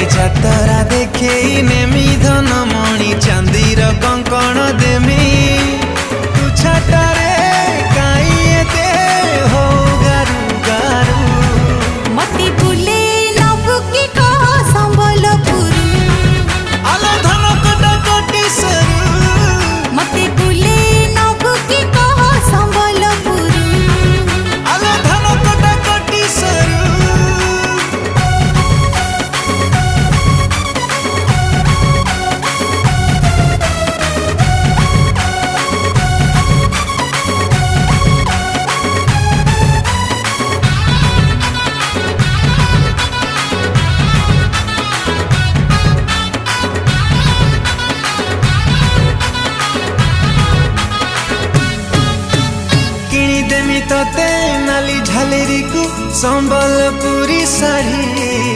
जातरा देखे नेमी धन मणि चांदीर कंकण देमी तू छाटारे काई एते हो गारू गारू मती बुले नबु की कह संबलपुर आलो धन कटा कोटी सरू मती बुले नबु की कह संबलपुर आलो धन कटा कोटी सरू तते नाली झालेरी को संबलपुरी साड़ी।